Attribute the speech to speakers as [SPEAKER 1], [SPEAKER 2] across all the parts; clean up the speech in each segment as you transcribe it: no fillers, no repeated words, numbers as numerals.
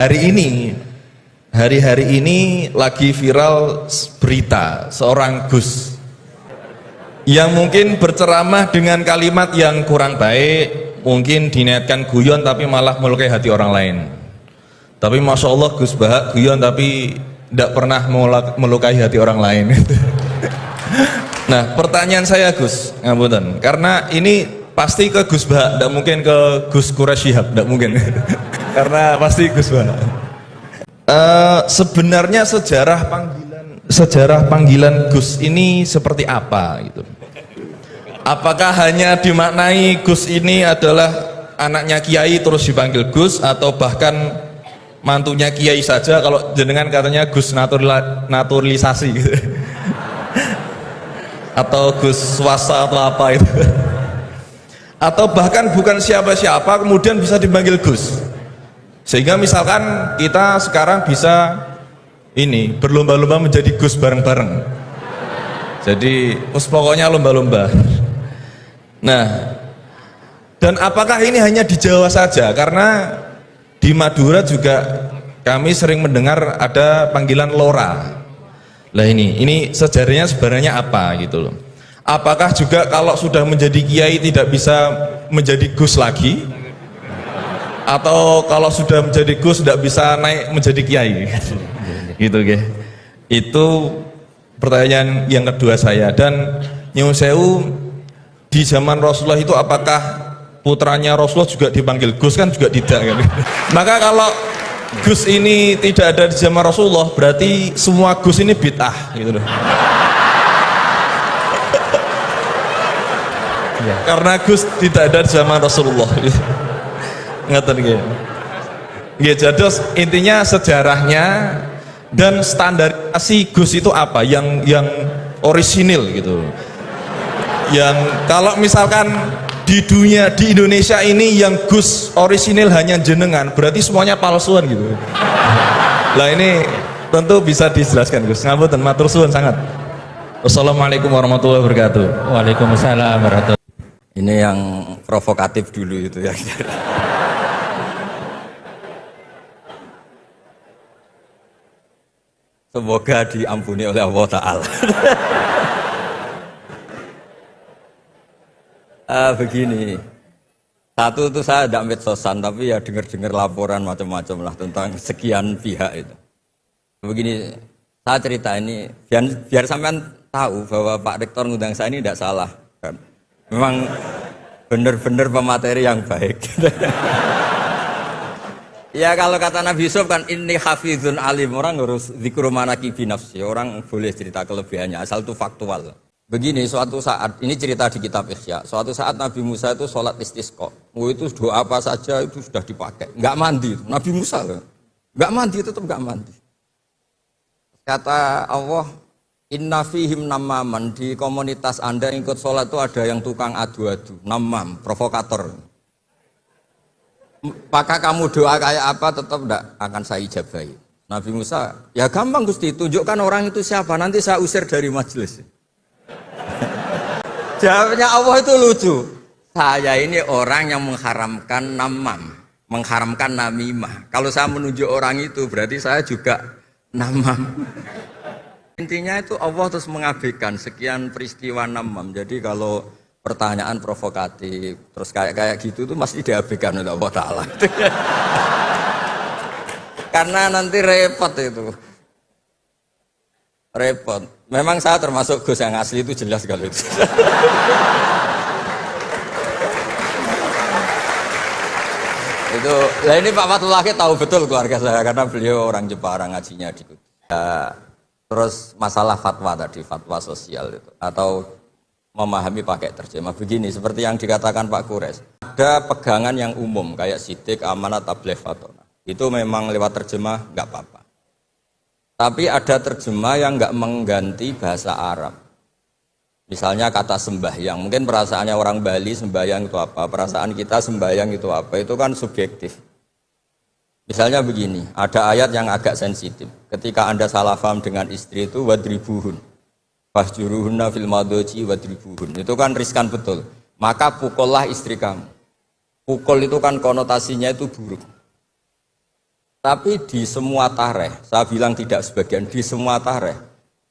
[SPEAKER 1] Hari-hari ini lagi viral berita seorang Gus yang mungkin berceramah dengan kalimat yang kurang baik, mungkin diniatkan guyon tapi malah melukai hati orang lain. Tapi Masya Allah Gus Bahak guyon tapi tidak pernah melukai hati orang lain. Nah pertanyaan saya Gus, ngapunten, karena ini pasti ke Gus Bahak, tidak mungkin ke Gus Quraisy Shihab, tidak mungkin. Karena pasti Gus Bahak. Sebenarnya sejarah panggilan Gus ini seperti apa gitu? Apakah hanya dimaknai Gus ini adalah anaknya Kiai terus dipanggil Gus, atau bahkan mantunya Kiai saja, kalau jenengan katanya Gus naturalisasi gitu. Atau Gus swasta atau apa itu, atau bahkan bukan siapa-siapa kemudian bisa dipanggil Gus, sehingga misalkan kita sekarang bisa ini berlomba-lomba menjadi Gus bareng-bareng, jadi pokoknya lomba-lomba. Nah, dan apakah ini hanya di Jawa saja? Karena di Madura juga kami sering mendengar ada panggilan Lora. Lah ini sejarahnya sebenarnya apa gitu loh. Apakah juga kalau sudah menjadi kiai tidak bisa menjadi Gus lagi? Atau kalau sudah menjadi Gus tidak bisa naik menjadi kiai? Gitu ya. Itu pertanyaan yang kedua saya. Dan nyuwun sewu, di zaman Rasulullah itu apakah putranya Rasulullah juga dipanggil Gus? Kan juga tidak kan? Maka kalau Gus ini tidak ada di zaman Rasulullah, berarti semua Gus ini bid'ah gitu loh. Ya. Karena Gus tidak ada di zaman Rasulullah. Ngeten nggih. Nggih, jadi intinya sejarahnya dan standarisasi Gus itu apa yang orisinil gitu. Yang kalau misalkan di dunia, di Indonesia ini yang Gus orisinil hanya jenengan, berarti semuanya palsuan gitu. Lah ini tentu bisa dijelaskan Gus. Ngapunten, matur suwun sangat. Wassalamualaikum warahmatullahi wabarakatuh.
[SPEAKER 2] Waalaikumsalam warahmatullahi.
[SPEAKER 3] Ini yang provokatif dulu itu ya. Semoga diampuni oleh Allah Ta'ala. Begini, satu itu saya tidak medsosan, tapi ya dengar-dengar laporan macam-macam lah tentang sekian pihak itu. Begini, saya cerita ini biar sampean tahu bahwa Pak Rektor ngundang saya ini tidak salah kan. Memang benar-benar pemateri yang baik. Ya kalau kata Nabi Yusuf kan ini hafizun alim, orang harus zikru manaqibi nafsi, orang boleh cerita kelebihannya asal itu faktual. Begini, suatu saat, ini cerita di kitab Ihya, suatu saat Nabi Musa itu sholat istisqa, itu doa apa saja itu sudah dipakai, nggak mandi, Nabi Musa nggak mandi, tetap nggak mandi. Kata Allah, inna fihim namaman, di komunitas anda yang ikut sholat itu ada yang tukang adu-adu, namam, provokator. Maka kamu doa kayak apa tetap tidak akan saya ijabahi. Nabi Musa, ya gampang Gusti, tunjukkan orang itu siapa, nanti saya usir dari majelis. Jawabnya Allah itu lucu. Saya ini orang yang mengharamkan namam, mengharamkan namimah. Kalau saya menunjuk orang itu berarti saya juga namam. Intinya itu Allah terus mengabaikan sekian peristiwa namam. Jadi kalau pertanyaan provokatif terus kayak gitu tuh masih diabaikan oleh Allah Ta'ala. Karena nanti repot itu. Repot. Memang saya termasuk Gus yang asli itu jelas kalau itu. Itu, nah ini Pak Fatullah tahu betul keluarga saya karena beliau orang Jepara, ngajinya di Kudus. Ya, terus masalah fatwa tadi, fatwa sosial itu atau memahami pakai terjemah begini seperti yang dikatakan Pak Kures. Ada pegangan yang umum kayak sidik, amanat, tabligh, fatona. Itu memang lewat terjemah nggak apa-apa. Tapi ada terjemah yang nggak mengganti bahasa Arab. Misalnya kata sembahyang, mungkin perasaannya orang Bali sembahyang itu apa, perasaan kita sembahyang itu apa, itu kan subjektif. Misalnya begini, ada ayat yang agak sensitif. Ketika Anda salah paham dengan istri itu wadribuhun, fahjuruhunna fil madoji wadribuhun. Itu kan riskan betul. Maka pukullah istri kamu. Pukul itu kan konotasinya itu buruk. Tapi di semua tareh, saya bilang tidak sebagian, di semua tareh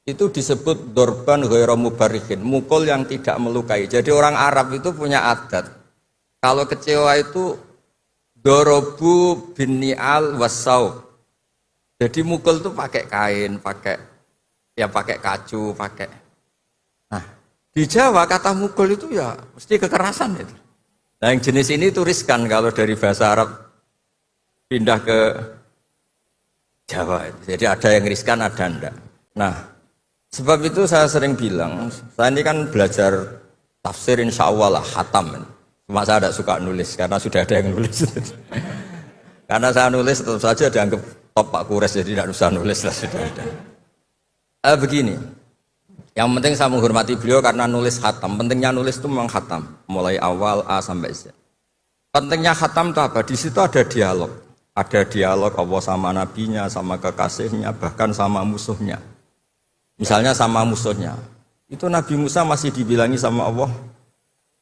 [SPEAKER 3] itu disebut dorban ghairu mubarrihin, mukul yang tidak melukai. Jadi orang Arab itu punya adat, kalau kecewa itu dorobu bin ni'al wasaub. Jadi mukul itu pakai kain, pakai kacu, pakai. Nah, di Jawa kata mukul itu ya mesti kekerasan itu. Nah, yang jenis ini itu riskan kalau dari bahasa Arab pindah ke Jawa. Jadi ada yang riskan, ada enggak. Nah, sebab itu saya sering bilang, saya ini kan belajar tafsir insya Allah lah, khatam. Cuma saya tidak suka nulis, karena sudah ada yang nulis. Karena saya nulis tetap saja dianggap top Pak Kures, jadi tidak usah nulis lah, sudah ada. Begini, yang penting saya menghormati beliau karena nulis khatam. Pentingnya nulis itu memang khatam, mulai awal A sampai Z. Pentingnya khatam itu apa? Di situ ada dialog. Ada dialog Allah sama nabinya, sama kekasihnya, bahkan sama musuhnya. Misalnya sama musuhnya. Itu Nabi Musa masih dibilangi sama Allah,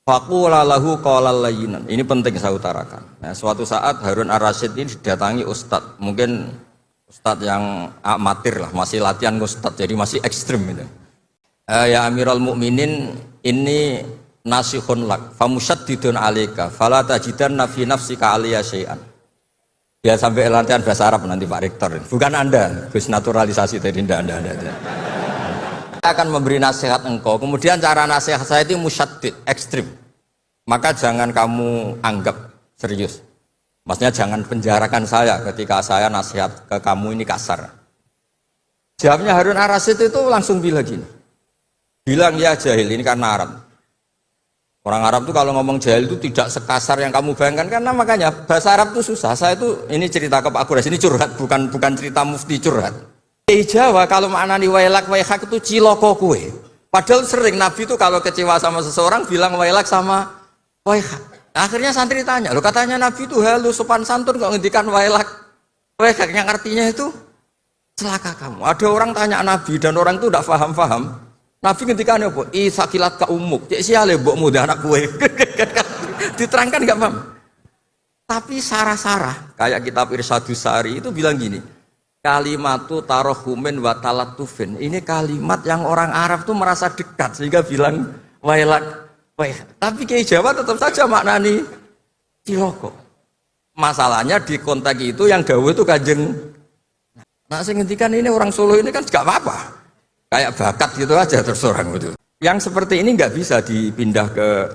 [SPEAKER 3] faqula lahu qawlan layyinan. Ini penting saya utarakan. Nah, suatu saat Harun Ar-Rasyid ini didatangi ustadz, mungkin ustadz yang amatir lah, masih latihan ustadz, jadi masih ekstrim gitu. Ya Amirul Mukminin, ini nasihun lak, famusyaddidun alaika, fala tajidanna fi nafsika aliyya syai'an. Ya sampai latihan bahasa Arab nanti Pak Rektor. Bukan Anda, Gus naturalisasi tadi Anda. Saya akan memberi nasihat engkau, kemudian cara nasihat saya itu musyaddid, ekstrim. Maka jangan kamu anggap serius. Maksudnya jangan penjarakan saya ketika saya nasihat ke kamu ini kasar. Jawabnya Harun Ar-Rasyid itu langsung bilang gini. Bilang ya jahil, ini karena Arab. Orang Arab itu kalau ngomong jahil itu tidak sekasar yang kamu bayangkan, karena makanya bahasa Arab itu susah. Saya itu ini cerita ke Pak Kures, ini curhat, bukan cerita mufti curhat. Di Jawa kalau maknani wailak waihak itu ciloko kue. Padahal sering Nabi itu kalau kecewa sama seseorang bilang wailak sama waihak. Akhirnya santri tanya, lo katanya Nabi itu halus sopan santun kok ngendikan wailak waihak, yang artinya itu celaka kamu. Ada orang tanya Nabi dan orang itu tidak paham. Nabi ngendikan apa? Sakilat ka umuk. Cek siale mbokmu dah anak kue. Diterangkan enggak paham. Tapi sarah-sarah kayak kitab Irsyadus Sari itu bilang gini. Kalimatu tarohumin wa talatufin. Ini kalimat yang orang Arab tuh merasa dekat sehingga bilang wailak. Tapi Kiai Jawa tetap saja maknani ciloko. Masalahnya di konteks itu yang dawuh itu Kanjeng. Nah, saya ngendikan ini orang Solo ini kan enggak apa-apa. Kayak bakat gitu aja terus orang itu. Yang seperti ini nggak bisa dipindah ke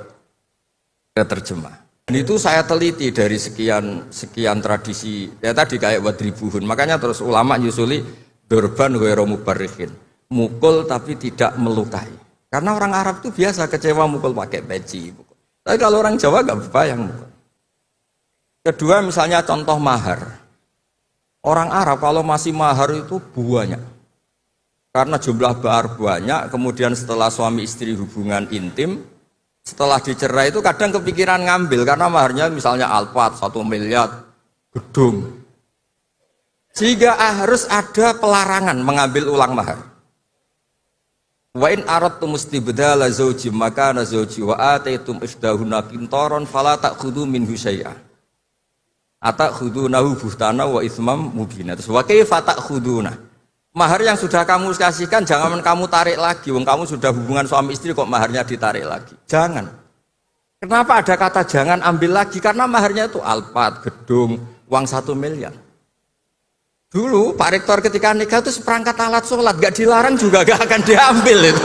[SPEAKER 3] terjemah. Dan itu saya teliti dari sekian tradisi. Ya tadi kayak wadribuhun. Makanya terus ulama nyusuli dorban ghairu mubarrihin. Mukul tapi tidak melukai. Karena orang Arab itu biasa kecewa mukul pakai peci. Tapi kalau orang Jawa nggak bayang mukul. Kedua misalnya contoh mahar. Orang Arab kalau masih mahar itu banyak. Karena jumlah bahar banyak, kemudian setelah suami istri hubungan intim, setelah dicerai itu kadang kepikiran ngambil, karena maharnya misalnya Alphard, 1 miliar, gedung. Sehingga harus ada pelarangan mengambil ulang mahar. Wa in aradtum istibdala zawji makana zawji wa ataitum isdahunna qintaran fala ta'khudhu minhu syai'a. Atakhudunahu buhtana wa itsmam mubina. Terus wa kaifa ta'khuduna? Mahar yang sudah kamu kasihkan jangan kamu tarik lagi. Wong kamu sudah hubungan suami istri kok maharnya ditarik lagi. Jangan. Kenapa ada kata jangan ambil lagi? Karena maharnya itu Alphard, gedung, uang 1 miliar. Dulu Pak Rektor ketika nikah itu seperangkat alat sholat, gak dilarang juga gak akan diambil itu.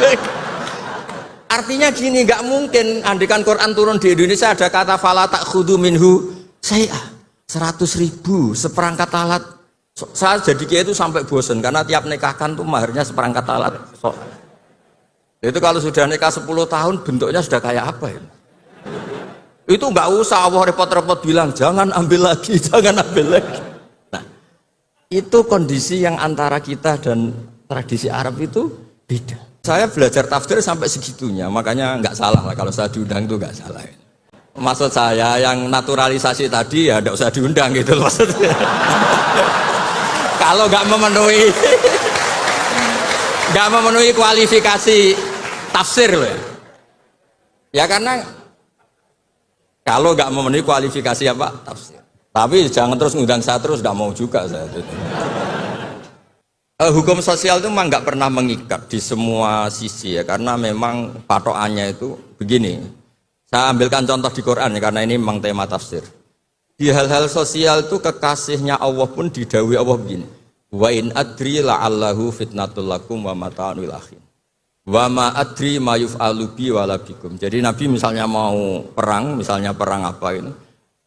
[SPEAKER 3] Artinya gini, gak mungkin andikan Quran turun di Indonesia ada kata fala ta'khudhu minhu syai'a. 100.000 seperangkat alat. Saya jadi kiai itu sampai bosan karena tiap nikahkan tuh maharnya seperangkat alat. Itu kalau sudah nikah 10 tahun bentuknya sudah kayak apa ya? Itu nggak usah Allah repot-repot bilang jangan ambil lagi, jangan ambil lagi. Nah, itu kondisi yang antara kita dan tradisi Arab itu beda. Saya belajar tafsir sampai segitunya, makanya nggak salah lah kalau saya diundang itu nggak salah. Maksud saya yang naturalisasi tadi ya nggak usah diundang gitu maksudnya. Kalau nggak memenuhi kualifikasi tafsir loh ya karena kalau nggak memenuhi kualifikasi apa tafsir Tapi jangan terus ngundang saya terus, nggak mau juga saya. Hukum sosial itu memang nggak pernah mengikat di semua sisi ya, karena memang patokannya itu begini. Saya ambilkan contoh di Quran ya, karena ini memang tema tafsir. Di hal-hal sosial itu kekasihnya Allah pun didhawuhi Allah begini. Wa in adri la'allahu fitnatul lakum wa mata'un lil akhin. Wa ma adri ma yuf'alu bi wala bikum. Jadi Nabi misalnya mau perang, misalnya perang apa ini,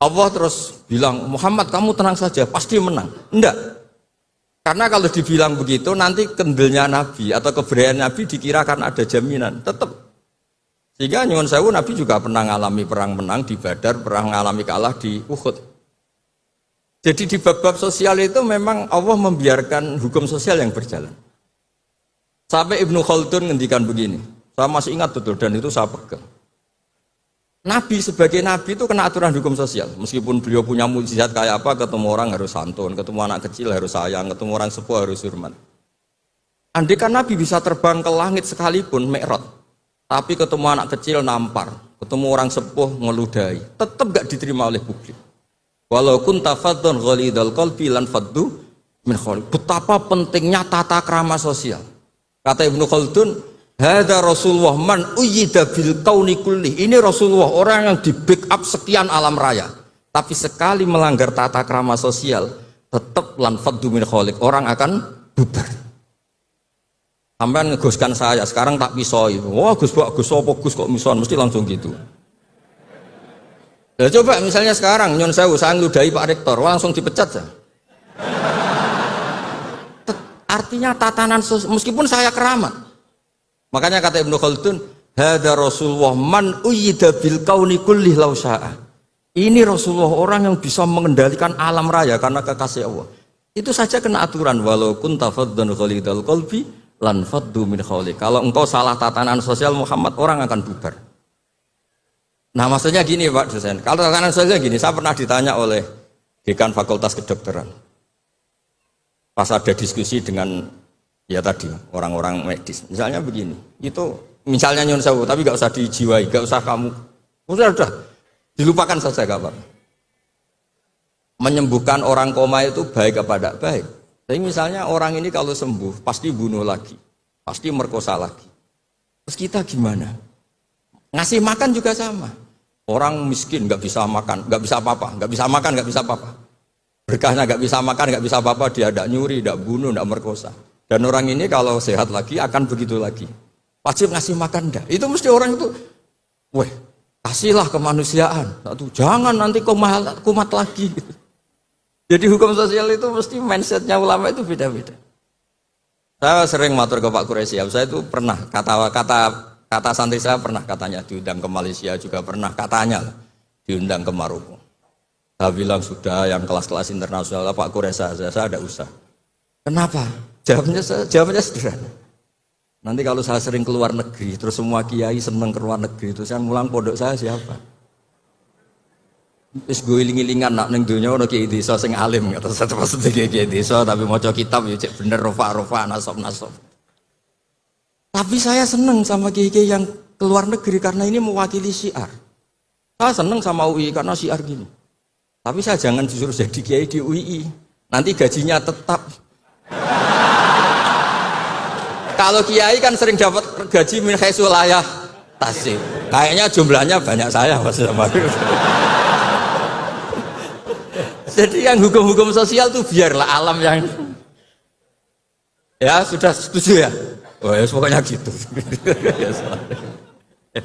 [SPEAKER 3] Allah terus bilang, Muhammad kamu tenang saja, pasti menang. Enggak. Karena kalau dibilang begitu, nanti kendilnya Nabi atau keberanian Nabi dikirakan ada jaminan. Tetap. Sehingga nyuwun sewu Nabi juga pernah mengalami perang menang di Badar, pernah mengalami kalah di Uhud. Jadi di bab-bab sosial itu memang Allah membiarkan hukum sosial yang berjalan. Sampai Ibnu Khaldun ngendikan begini, saya masih ingat betul dan itu saya pegang. Nabi sebagai Nabi itu kena aturan hukum sosial. Meskipun beliau punya mukjizat kayak apa, ketemu orang harus santun, ketemu anak kecil harus sayang, ketemu orang sepuh harus hormat. Andai kan Nabi bisa terbang ke langit sekalipun, Mi'raj, tapi ketemu anak kecil nampar, ketemu orang sepuh ngeludahi, tetap gak diterima oleh publik. Walau kunta faddan ghalidhal qalbi lan faddu min khawlik. Betapa pentingnya tata krama sosial. Kata Ibnu Khaldun, hadza Rasulullah man uyyida bil kauni kulli. Ini Rasulullah orang yang di backup sekian alam raya. Tapi sekali melanggar tata krama sosial, tetap lan faddu min khawlik, orang akan bubar. Sampai ngegoskan saya, sekarang tak pisoi. Wah Gus apa Gus kok mison, mesti langsung gitu. Ya coba misalnya sekarang nyun sewu saya ngeludahi Pak Rektor, langsung dipecat saya. Artinya tatanan sosial, meskipun saya keramat. Makanya kata Ibnu Khaldun, hadza Rasulullah man uyyida bil kauni kulli law syaa. Ini Rasulullah orang yang bisa mengendalikan alam raya karena kekasih Allah. Itu saja kena aturan, walau kunta faddan ghalidhal qalbi lan faddu min khawlik. Kalau engkau salah tatanan sosial Muhammad, orang akan bubar. Nah maksudnya gini Pak dosen, kalau tatanan sosial gini, saya pernah ditanya oleh dekan Fakultas Kedokteran pas ada diskusi dengan ya tadi orang-orang medis, misalnya begini, itu misalnya nyun sewu, tapi gak usah dijiwai, gak usah kamu, udah dilupakan saja gak apa. Menyembuhkan orang koma itu baik apa tidak baik. Tapi misalnya orang ini kalau sembuh pasti bunuh lagi, pasti merkosa lagi. Terus kita gimana? Ngasih makan juga sama. Orang miskin nggak bisa makan, nggak bisa apa-apa, nggak bisa makan, nggak bisa apa-apa. Berkahnya nggak bisa makan, nggak bisa apa-apa, dia tidak nyuri, tidak bunuh, tidak merkosa. Dan orang ini kalau sehat lagi akan begitu lagi. Wajib ngasih makan enggak? Itu mesti orang itu, weh, kasihlah kemanusiaan. Satu, jangan nanti kumat lagi. Jadi hukum sosial itu mesti mindsetnya ulama itu beda-beda. Saya sering matur ke Pak Quraisy, saya itu pernah kata santri saya pernah katanya diundang ke Malaysia juga pernah katanya diundang ke Maroko. Saya bilang sudah yang kelas-kelas internasional Pak Quraisy saya ada usah. Kenapa? Jawabnya sederhana. Nanti kalau saya sering keluar negeri, terus semua kiai seneng keluar negeri, terus yang ngulang pondok saya siapa? Terus gue iling-ilingan nak neng dunia ono kiai desa sing alim, kata saya maksudnya kiai desa tapi maca kitab ya cek bener rofa nasab. Tapi saya seneng sama kiai yang keluar negeri karena ini mewakili syiar. Saya seneng sama UI karena syiar gini. Tapi saya jangan disuruh jadi kiai di UI. Nanti gajinya tetap. Kalau kiai kan sering dapat gaji min haitsu la yahtasib. Kayaknya jumlahnya banyak saya maksudnya. Jadi yang hukum-hukum sosial tuh biarlah alam yang ya sudah setuju ya. Oh ya pokoknya gitu. Ya,